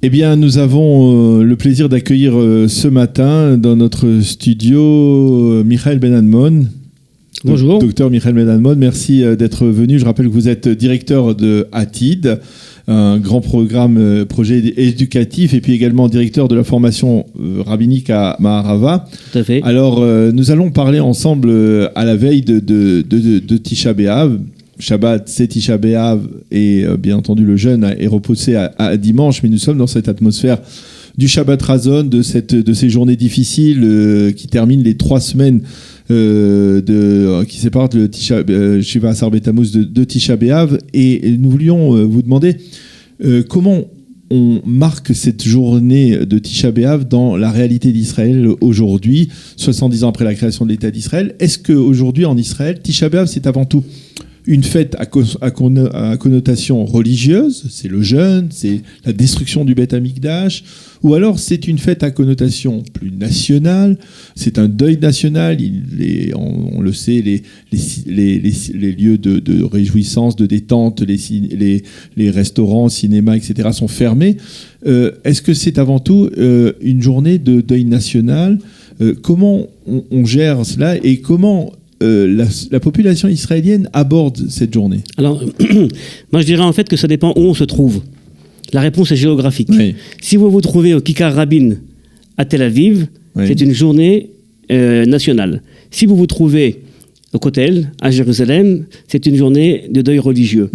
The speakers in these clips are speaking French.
Eh bien, nous avons le plaisir d'accueillir ce matin dans notre studio Michael Ben-Admon. Bonjour. Docteur Michael Ben-Admon, merci d'être venu. Je rappelle que vous êtes directeur de ATID, un grand projet éducatif, et puis également directeur de la formation rabbinique à Maharava. Tout à fait. Alors, nous allons parler ensemble à la veille de Tisha B'Av. Shabbat, c'est Tisha B'Av, et bien entendu le jeûne est repoussé à dimanche, mais nous sommes dans cette atmosphère du Shabbat Razon, de ces journées difficiles qui terminent les 3 semaines qui séparent le Shiva Asar B'Tammuz de Tisha B'Av, et nous voulions vous demander comment on marque cette journée de Tisha B'Av dans la réalité d'Israël aujourd'hui, 70 ans après la création de l'État d'Israël. Est-ce qu'aujourd'hui en Israël, Tisha B'Av c'est avant tout une fête à connotation religieuse, c'est le jeûne, c'est la destruction du Beth Amikdash, ou alors c'est une fête à connotation plus nationale, c'est un deuil national, on le sait, les lieux de réjouissance, de détente, les restaurants, cinémas, etc. sont fermés. Est-ce que c'est avant tout une journée de deuil national ? Comment on gère cela et comment la population israélienne aborde cette journée? Alors, moi je dirais en fait que ça dépend où on se trouve. La réponse est géographique. Oui. Si vous vous trouvez au Kikar Rabin à Tel Aviv, oui, c'est une journée nationale. Si vous vous trouvez au Kotel, à Jérusalem, c'est une journée de deuil religieux.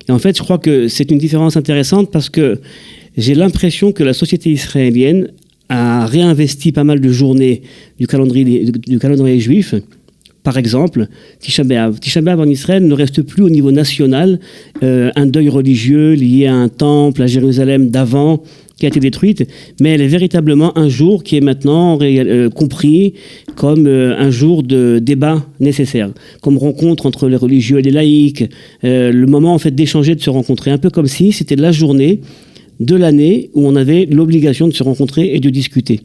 Et en fait, je crois que c'est une différence intéressante parce que j'ai l'impression que la société israélienne a réinvesti pas mal de journées du calendrier juif. Par exemple, Tisha B'Av. Tisha B'Av en Israël ne reste plus au niveau national un deuil religieux lié à un temple à Jérusalem d'avant qui a été détruite, mais elle est véritablement un jour qui est maintenant compris comme un jour de débat nécessaire, comme rencontre entre les religieux et les laïcs, le moment en fait d'échanger, de se rencontrer, un peu comme si c'était la journée de l'année où on avait l'obligation de se rencontrer et de discuter.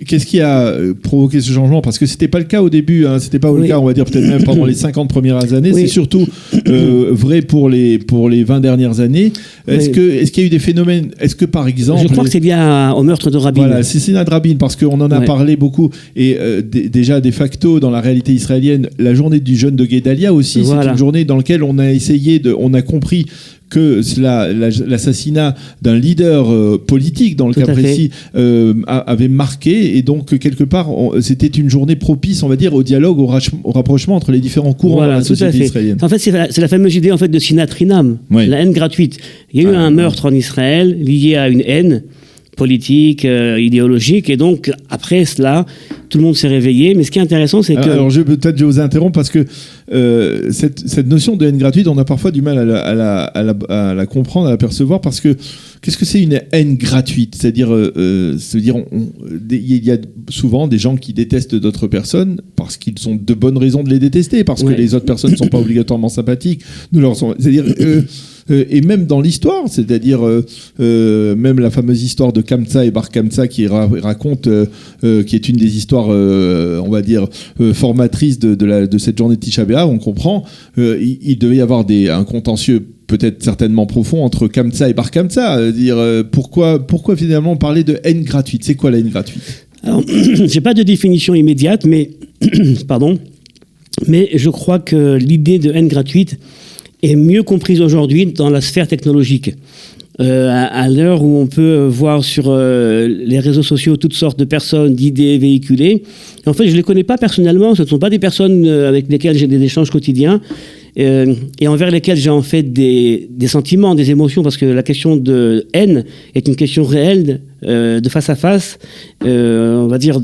Qu'est-ce qui a provoqué ce changement? Parce que c'était pas le cas au début, hein. C'était pas le cas, on va dire peut-être même pendant les 50 premières années. Oui. C'est surtout vrai pour les 20 dernières années. Est-ce qu'il y a eu des phénomènes? Est-ce que par exemple... Je crois que c'est lié au meurtre de Rabin. Voilà, c'est de Rabin, parce qu'on en a parlé beaucoup. Et déjà, de facto, dans la réalité israélienne, la journée du jeûne de Guédalia aussi, c'est une journée dans laquelle on a compris que l'assassinat d'un leader politique, dans le cas précis, avait marqué, et donc quelque part c'était une journée propice, on va dire, au dialogue, au rapprochement entre les différents courants de la société israélienne. En fait, c'est la fameuse idée en fait de Sinat Rinam, la haine gratuite. Il y a eu un meurtre en Israël lié à une haine politique, idéologique, et donc après cela, tout le monde s'est réveillé. Mais ce qui est intéressant, c'est que... Alors, je vais vous interrompre parce que cette notion de haine gratuite, on a parfois du mal à la comprendre, à la percevoir, parce que qu'est-ce que c'est une haine gratuite? C'est-à-dire, il y a souvent des gens qui détestent d'autres personnes parce qu'ils ont de bonnes raisons de les détester, parce que les autres personnes ne sont pas obligatoirement sympathiques. C'est-à-dire... et même dans l'histoire, c'est-à-dire même la fameuse histoire de Kamsa et Bar Kamsa qui raconte, qui est une des histoires, on va dire, formatrices de cette journée de Tisha B'Av, on comprend, il devait y avoir un contentieux peut-être certainement profond entre Kamsa et Bar Kamsa. Pourquoi finalement parler de haine gratuite? C'est quoi la haine gratuite? Alors, j'ai pas de définition immédiate, mais pardon, mais je crois que l'idée de haine gratuite est mieux comprise aujourd'hui dans la sphère technologique. À l'heure où on peut voir sur les réseaux sociaux toutes sortes de personnes, d'idées véhiculées. Et en fait, je ne les connais pas personnellement, ce ne sont pas des personnes avec lesquelles j'ai des échanges quotidiens et envers lesquelles j'ai en fait des sentiments, des émotions, parce que la question de haine est une question réelle de face à face, on va dire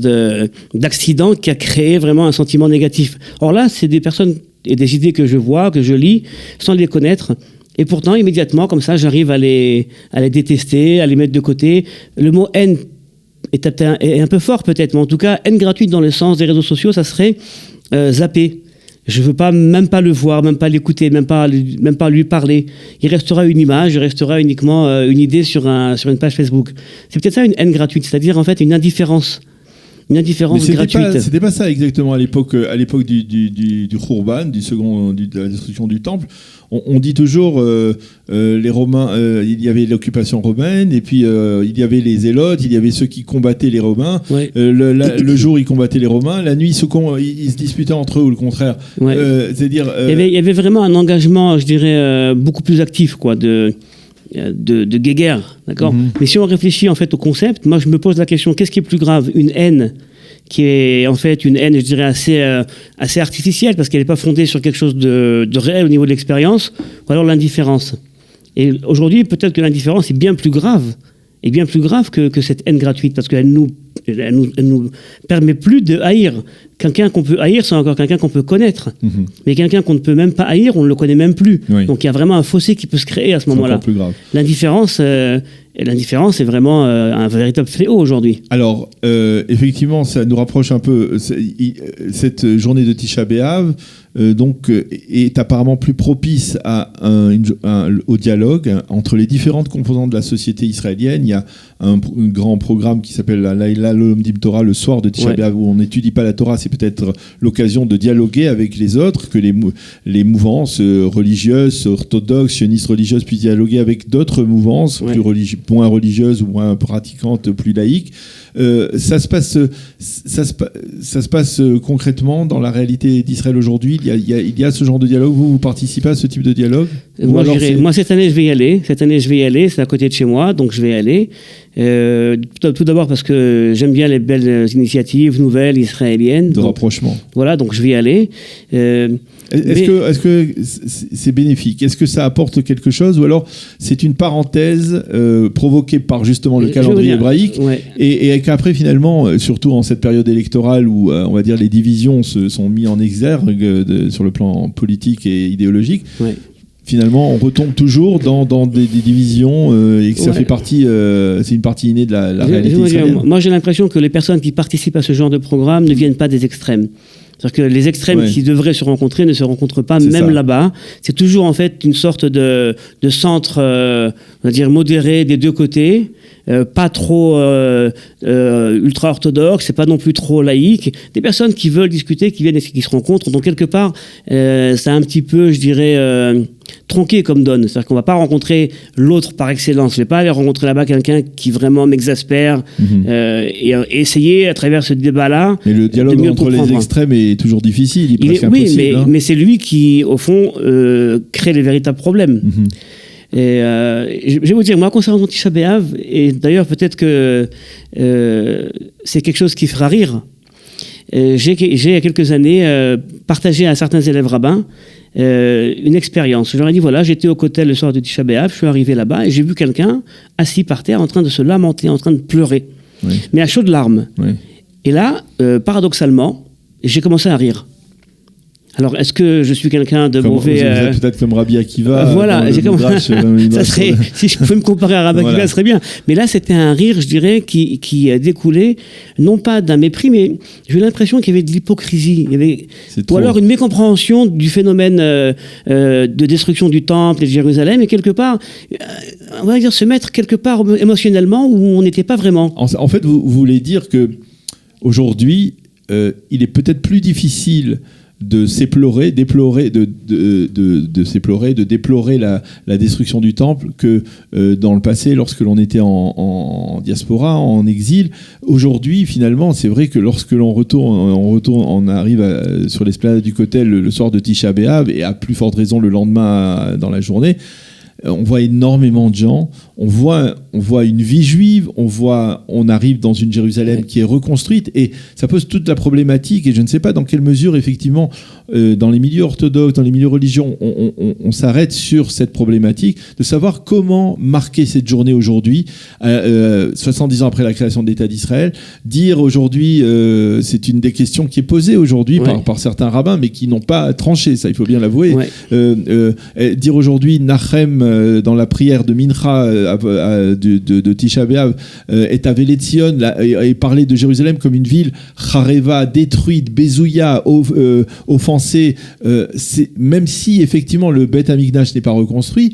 d'accident qui a créé vraiment un sentiment négatif. Or là, c'est des personnes et des idées que je vois, que je lis, sans les connaître. Et pourtant, immédiatement, comme ça, j'arrive à les détester, à les mettre de côté. Le mot haine est un peu fort peut-être, mais en tout cas, haine gratuite dans le sens des réseaux sociaux, ça serait zapper. Je ne veux même pas le voir, même pas l'écouter, même pas lui parler. Il restera une image, il restera uniquement une idée sur une page Facebook. C'est peut-être ça une haine gratuite, c'est-à-dire en fait une indifférence une indifférence gratuite. C'était pas ça exactement à l'époque du Khurban, de la destruction du temple. On dit toujours les Romains, il y avait l'occupation romaine, et puis il y avait les zélotes, il y avait ceux qui combattaient les Romains. Ouais. Le jour, ils combattaient les Romains, la nuit, ils se disputaient entre eux, ou le contraire. Ouais. C'est-à-dire, il y avait vraiment un engagement, je dirais, beaucoup plus actif, quoi, de guéguerre, d'accord. Mais si on réfléchit en fait au concept, moi je me pose la question, qu'est-ce qui est plus grave, une haine qui est en fait une haine, je dirais, assez artificielle, parce qu'elle n'est pas fondée sur quelque chose de réel au niveau de l'expérience, ou alors l'indifférence. Et aujourd'hui, peut-être que l'indifférence est bien plus grave, que cette haine gratuite, parce qu'elle nous permet plus de haïr. Quelqu'un qu'on peut haïr, c'est encore quelqu'un qu'on peut connaître. Mais quelqu'un qu'on ne peut même pas haïr, on ne le connaît même plus. Oui. Donc il y a vraiment un fossé qui peut se créer à ce moment-là. C'est encore plus grave. L'indifférence est vraiment un véritable fléau aujourd'hui. Alors, effectivement, ça nous rapproche un peu. Cette journée de Tisha B'Av est apparemment plus propice au dialogue entre les différentes composantes de la société israélienne. Il y a un grand programme qui s'appelle la Laïla Lomdim Torah, le soir de Tisha B'Av, où on n'étudie pas la Torah. C'est peut-être l'occasion de dialoguer avec les autres, que les mouvances religieuses, orthodoxes, sionistes religieuses puissent dialoguer avec d'autres mouvances moins religieuses ou moins pratiquantes, plus laïques. Ça se passe concrètement dans la réalité d'Israël aujourd'hui. Il y a ce genre de dialogue. Vous participez à ce type de dialogue? Moi, cette année, je vais y aller. C'est à côté de chez moi, donc je vais y aller. Tout d'abord parce que j'aime bien les belles initiatives nouvelles israéliennes. De rapprochement. Voilà, donc je vais y aller. Est-ce que c'est bénéfique? Est-ce que ça apporte quelque chose? Ou alors c'est une parenthèse provoquée par justement le calendrier hébraïque et qu'après finalement, surtout en cette période électorale où on va dire les divisions se sont mises en exergue sur le plan politique et idéologique, finalement on retombe toujours dans des divisions et que ça fait partie, c'est une partie innée de la réalité israélienne. Moi j'ai l'impression que les personnes qui participent à ce genre de programme ne viennent pas des extrêmes. C'est-à-dire que les extrêmes qui devraient se rencontrer ne se rencontrent pas, même là-bas. C'est toujours en fait une sorte de centre, on va dire modéré des deux côtés, pas trop ultra-orthodoxe, c'est pas non plus trop laïque. Des personnes qui veulent discuter, qui viennent et qui se rencontrent. Donc quelque part, c'est un petit peu, je dirais, tronqué comme donne. C'est-à-dire qu'on va pas rencontrer l'autre par excellence. Je vais pas aller rencontrer là-bas quelqu'un qui vraiment m'exaspère et essayer à travers ce débat-là. Mais le dialogue entre les extrêmes est toujours difficile, il est presque impossible. Oui, mais c'est lui qui, au fond, crée les véritables problèmes. Et je vais vous dire, moi, concernant Tisha B'Av, et d'ailleurs peut-être que c'est quelque chose qui fera rire. J'ai il y a quelques années partagé à certains élèves rabbins une expérience. Je leur ai dit, voilà, j'étais au Kotel le soir de Tisha B'Av, je suis arrivé là-bas et j'ai vu quelqu'un assis par terre en train de se lamenter, en train de pleurer, mais à chaudes larmes. Et là, paradoxalement, j'ai commencé à rire. Alors, est-ce que je suis quelqu'un de mauvais... Peut-être comme Rabbi Akiva. Voilà, ça serait, si je pouvais me comparer à Rabbi Akiva, ça serait bien. Mais là, c'était un rire, je dirais, qui découlait, non pas d'un mépris, mais j'ai eu l'impression qu'il y avait de l'hypocrisie. Ou alors une mécompréhension du phénomène de destruction du temple et de Jérusalem, et quelque part, on va dire, se mettre quelque part émotionnellement où on n'était pas vraiment. En fait, vous voulez dire que aujourd'hui, il est peut-être plus difficile de déplorer la destruction du temple que dans le passé, lorsque l'on était en diaspora, en exil. Aujourd'hui, finalement, c'est vrai que lorsque on arrive sur l'esplanade du Kotel le soir de Tisha B'Av, et à plus forte raison le lendemain dans la journée, on voit énormément de gens, on voit une vie juive, on arrive dans une Jérusalem qui est reconstruite, et ça pose toute la problématique, et je ne sais pas dans quelle mesure, effectivement, dans les milieux orthodoxes, dans les milieux religieux, on s'arrête sur cette problématique, de savoir comment marquer cette journée aujourd'hui, 70 ans après la création de l'État d'Israël. Dire aujourd'hui, c'est une des questions qui est posée aujourd'hui par certains rabbins, mais qui n'ont pas tranché, ça il faut bien l'avouer. Dire aujourd'hui, Nachem dans la prière de Mincha de Tisha B'Av est à Vélétion et parlait de Jérusalem comme une ville Chareva, détruite, Bezouya, offensée, même si effectivement le Beth Amikdash n'est pas reconstruit,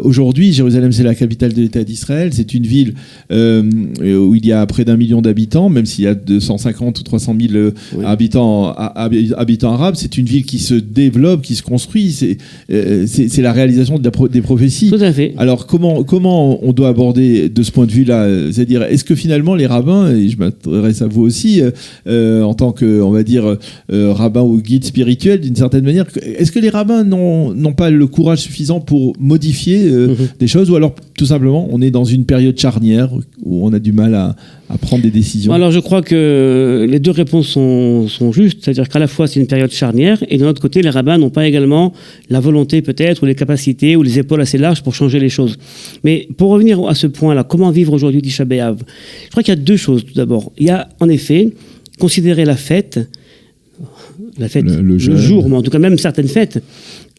aujourd'hui Jérusalem c'est la capitale de l'État d'Israël, c'est une ville où il y a près d'1 million d'habitants, même s'il y a 250 ou 300 000 habitants arabes, c'est une ville qui se développe, qui se construit, c'est la réalisation des prophéties. Tout à fait. Alors comment on doit aborder de ce point de vue-là, c'est-à-dire est-ce que finalement les rabbins, et je m'adresse à vous aussi en tant que, on va dire, rabbin ou guide spirituel d'une certaine manière, est-ce que les rabbins n'ont pas le courage suffisant pour modifier des choses, ou alors tout simplement on est dans une période charnière où on a du mal à prendre des décisions? Alors je crois que les deux réponses sont justes, c'est-à-dire qu'à la fois c'est une période charnière et d'un autre côté les rabbins n'ont pas également la volonté peut-être ou les capacités ou les épaules assez larges pour changer les choses. Mais pour revenir à ce point-là, comment vivre aujourd'hui Tisha B'Av? Je crois qu'il y a deux choses tout d'abord. Il y a en effet considérer la fête, le jour, mais en tout cas même certaines fêtes,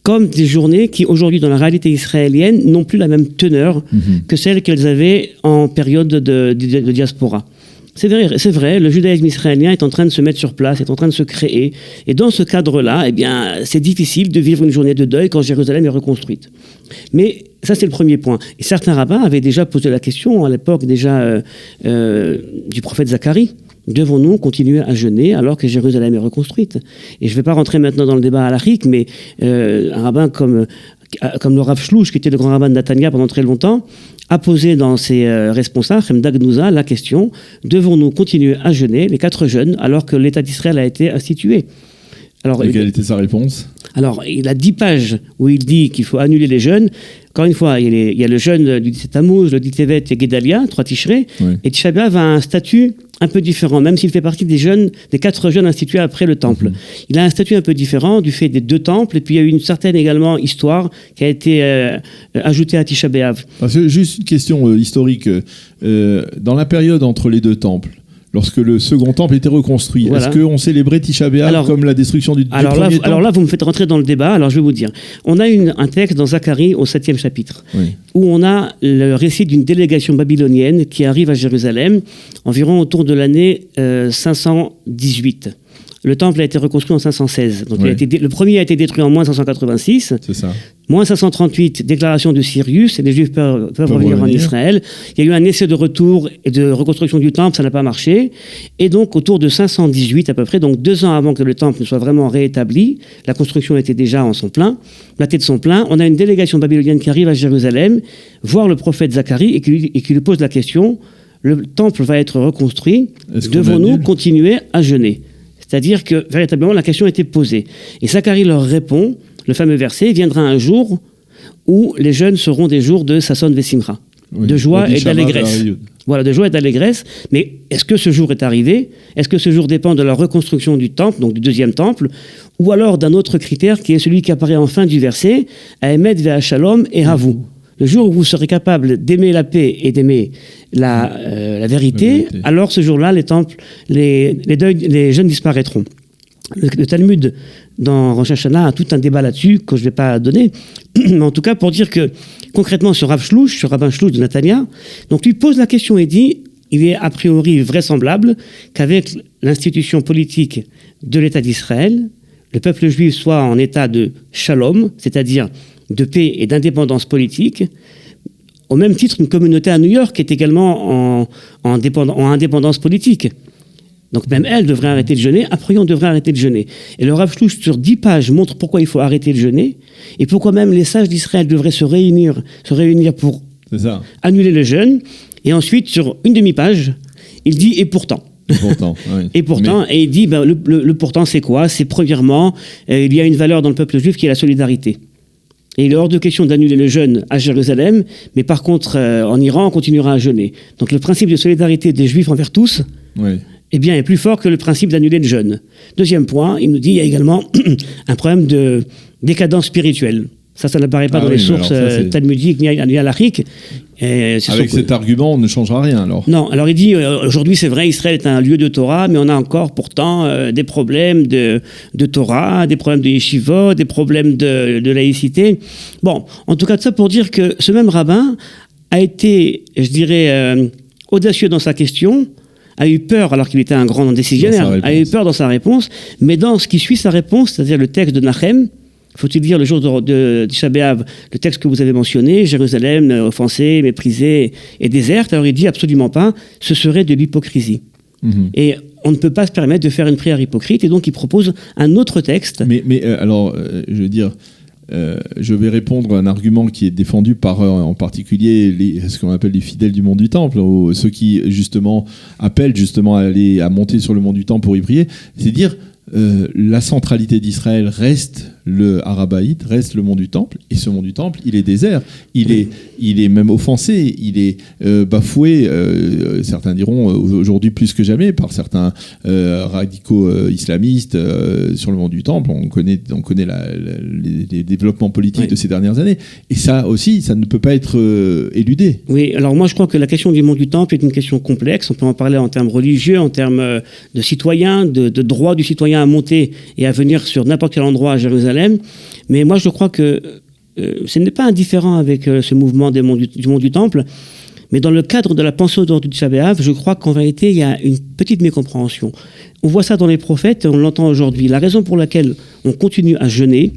comme des journées qui, aujourd'hui, dans la réalité israélienne, n'ont plus la même teneur que celles qu'elles avaient en période de diaspora. C'est vrai, le judaïsme israélien est en train de se mettre sur place, est en train de se créer. Et dans ce cadre-là, eh bien, c'est difficile de vivre une journée de deuil quand Jérusalem est reconstruite. Mais ça, c'est le premier point. Et certains rabbins avaient déjà posé la question, à l'époque déjà du prophète Zacharie. Devons-nous continuer à jeûner alors que Jérusalem est reconstruite? Et je ne vais pas rentrer maintenant dans le débat halachique, mais un rabbin comme le Rav Shlouch, qui était le grand rabbin de Natania pendant très longtemps, a posé dans ses responsables, Chemda Gnouza, la question: devons-nous continuer à jeûner les 4 jeûnes alors que l'État d'Israël a été institué? Alors, et quelle était sa réponse? Alors, il a 10 pages où il dit qu'il faut annuler les jeûnes. Encore une fois, il y a le jeûne du 17 Tammuz, le 10 Tevet et Gedalia, 3 Tishrei. Oui. Et Tisha B'Av a un statut un peu différent, même s'il fait partie des 4 jeûnes institués après le temple. Il a un statut un peu différent du fait des 2 temples, et puis il y a eu une certaine également histoire qui a été ajoutée à Tisha B'Av. Juste une question historique. Dans la période entre les 2 temples, lorsque le second temple était reconstruit, est-ce qu'on célébrait Tisha B'Av comme la destruction du premier temple? Alors là, vous me faites rentrer dans le débat. Alors je vais vous dire. On a un texte dans Zacharie au 7e chapitre, où on a le récit d'une délégation babylonienne qui arrive à Jérusalem environ autour de l'année 518. Le temple a été reconstruit en 516. Donc le premier a été détruit en moins 586. C'est ça. Moins 538, déclaration de Cyrus, et les Juifs peuvent revenir en Israël. Il y a eu un essai de retour et de reconstruction du temple, ça n'a pas marché. Et donc, autour de 518 à peu près, donc 2 ans avant que le temple ne soit vraiment réétabli, la construction était déjà en son plein, platée de son plein, on a une délégation babylonienne qui arrive à Jérusalem, voir le prophète Zacharie, et qui lui pose la question: le temple va être reconstruit, devons-nous continuer à jeûner? C'est-à-dire que, véritablement, la question a été posée. Et Zacharie leur répond, le fameux verset: viendra un jour où les jeûnes seront des jours de Sasson Vesimcha, de joie et d'allégresse. Voilà, de joie et d'allégresse. Mais est-ce que ce jour est arrivé? Est-ce que ce jour dépend de la reconstruction du temple, donc du 2e temple, ou alors d'un autre critère qui est celui qui apparaît en fin du verset: Haemet ve'Shalom et Havu. Le jour où vous serez capable d'aimer la paix et d'aimer la vérité, alors ce jour-là, les jeûnes disparaîtront. Le Talmud, dans Rosh Hashanah, a tout un débat là-dessus que je ne vais pas donner. Mais en tout cas, pour dire que, concrètement, ce rabbin Shlouch de Natania, donc lui pose la question et dit: il est a priori vraisemblable qu'avec l'institution politique de l'État d'Israël, le peuple juif soit en état de shalom, c'est-à-dire de paix et d'indépendance politique, au même titre qu'une communauté à New York est également en indépendance politique. Donc même elle devrait arrêter de jeûner, a priori on devrait arrêter de jeûner. Et le Rav Shlouch sur 10 pages montre pourquoi il faut arrêter de jeûner, et pourquoi même les sages d'Israël devraient se réunir pour annuler le jeûne. Et ensuite, sur une demi-page, il dit: et pourtant. Et pourtant, et il dit, le pourtant c'est quoi? C'est premièrement, il y a une valeur dans le peuple juif qui est la solidarité. Et il est hors de question d'annuler le jeûne à Jérusalem, mais par contre, en Iran, on continuera à jeûner. Donc le principe de solidarité des Juifs envers tous est plus fort que le principe d'annuler le jeûne. Deuxième point, il nous dit: il y a également un problème de décadence spirituelle. Ça n'apparaît pas dans les sources talmudiques ni halachiques. Avec cet argument, on ne changera rien alors. Non, alors il dit, aujourd'hui c'est vrai, Israël est un lieu de Torah, mais on a encore pourtant des problèmes de Torah, des problèmes de yeshiva, des problèmes de laïcité. Bon, en tout cas, de ça pour dire que ce même rabbin a été, je dirais, audacieux dans sa question, a eu peur, alors qu'il était un grand décisionnaire, a eu peur dans sa réponse, mais dans ce qui suit sa réponse, c'est-à-dire le texte de Nachem, faut-il dire le jour de Tisha B'Av, le texte que vous avez mentionné, Jérusalem offensée, méprisée et déserte, alors il dit absolument pas, ce serait de l'hypocrisie. Et on ne peut pas se permettre de faire une prière hypocrite, et donc il propose un autre texte. Mais alors, je veux dire, je vais répondre à un argument qui est défendu par, en particulier, ce qu'on appelle les fidèles du mont du Temple, ou ceux qui, justement, appellent justement à monter sur le mont du Temple pour y prier, c'est dire, la centralité d'Israël reste le Arabaït, reste le mont du Temple, et ce mont du Temple, il est désert, il est même offensé, il est bafoué, certains diront aujourd'hui plus que jamais, par certains radicaux islamistes sur le mont du Temple. On connaît les développements politiques de ces dernières années, et ça aussi, ça ne peut pas être éludé. Oui, alors moi je crois que la question du mont du Temple est une question complexe, on peut en parler en termes religieux, en termes de citoyens, de droit du citoyen à monter et à venir sur n'importe quel endroit à Jérusalem. Mais moi, je crois que ce n'est pas indifférent avec ce mouvement du mont du Temple. Mais dans le cadre de la pensée autour du Tisha B'Av, je crois qu'en vérité, il y a une petite mécompréhension. On voit ça dans les prophètes, on l'entend aujourd'hui. La raison pour laquelle on continue à jeûner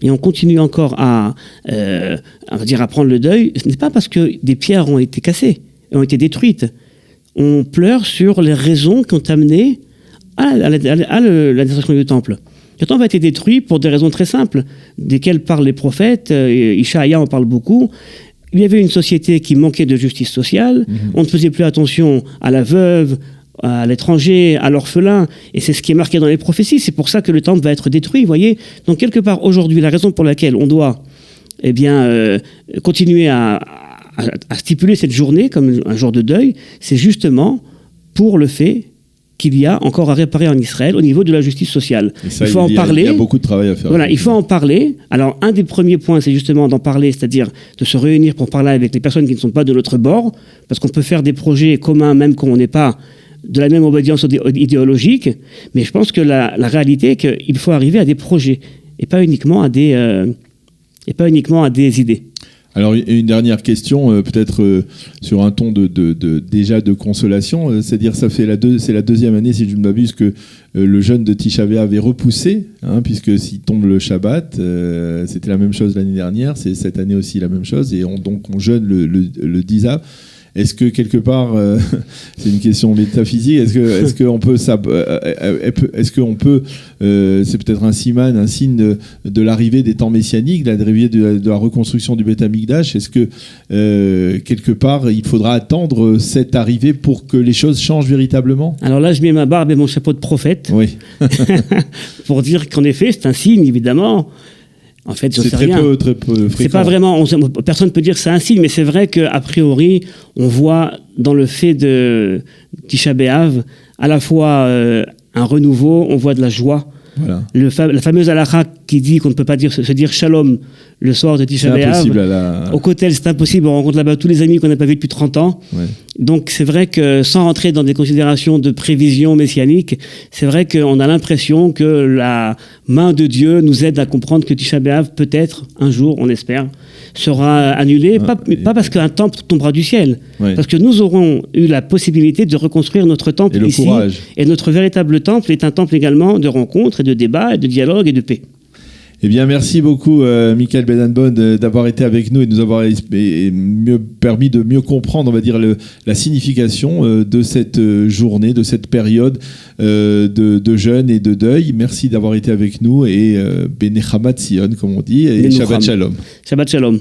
et on continue encore à prendre le deuil, ce n'est pas parce que des pierres ont été cassées, ont été détruites. On pleure sur les raisons qui ont amené à la destruction du temple. Le temple a été détruit pour des raisons très simples, desquelles parlent les prophètes, Ishaïa en parle beaucoup. Il y avait une société qui manquait de justice sociale, on ne faisait plus attention à la veuve, à l'étranger, à l'orphelin, et c'est ce qui est marqué dans les prophéties, c'est pour ça que le temple va être détruit, vous voyez. Donc quelque part, aujourd'hui, la raison pour laquelle on doit continuer à stipuler cette journée comme un jour de deuil, c'est justement pour le fait qu'il y a encore à réparer en Israël au niveau de la justice sociale. Ça, il faut en parler. Il y a beaucoup de travail à faire. Voilà, il faut en parler. Alors, un des premiers points, c'est justement d'en parler, c'est-à-dire de se réunir pour parler avec les personnes qui ne sont pas de notre bord, parce qu'on peut faire des projets communs même quand on n'est pas de la même obédience idéologique, mais je pense que la réalité est qu'il faut arriver à des projets, et pas uniquement à des idées. Alors, une dernière question, peut-être sur un ton déjà de consolation, c'est-à-dire c'est la deuxième année, si je ne m'abuse, que le jeûne de Tisha B'Av est repoussé, puisque s'il tombe le Shabbat, c'était la même chose l'année dernière, c'est cette année aussi la même chose, et donc on jeûne le 10 Av. Est-ce que quelque part, c'est une question métaphysique, est-ce qu'on peut, c'est peut-être un signe de l'arrivée des temps messianiques, de l'arrivée de la reconstruction du Beth Amikdash. Est-ce que quelque part, il faudra attendre cette arrivée pour que les choses changent véritablement? Alors là, je mets ma barbe et mon chapeau de prophète, oui. pour dire qu'en effet, c'est un signe, évidemment. En fait, c'est très peu fréquent. C'est pas vraiment, personne ne peut dire que c'est un signe, mais c'est vrai qu'a priori, on voit dans le fait de Tisha B'Av à la fois un renouveau, on voit de la joie. Voilà. La fameuse halakha qui dit qu'on ne peut pas se dire shalom le soir de Tisha B'Av. Au Kotel, c'est impossible. On rencontre là-bas tous les amis qu'on n'a pas vus depuis 30 ans. Ouais. Donc c'est vrai que sans rentrer dans des considérations de prévision messianique, c'est vrai qu'on a l'impression que la main de Dieu nous aide à comprendre que Tisha B'Av, peut-être, un jour, on espère, sera annulé. Pas parce qu'un temple tombera du ciel. Ouais. Parce que nous aurons eu la possibilité de reconstruire notre temple ici. Courage. Et notre véritable temple est un temple également de rencontres et de débats et de dialogue et de paix. Eh bien, merci beaucoup, Michael Ben-Hadbon, d'avoir été avec nous et de nous avoir permis de mieux comprendre, on va dire, la signification de cette journée, de cette période de jeûne et de deuil. Merci d'avoir été avec nous et Benechamat Sion, comme on dit, et Shabbat Shalom. Shabbat Shalom.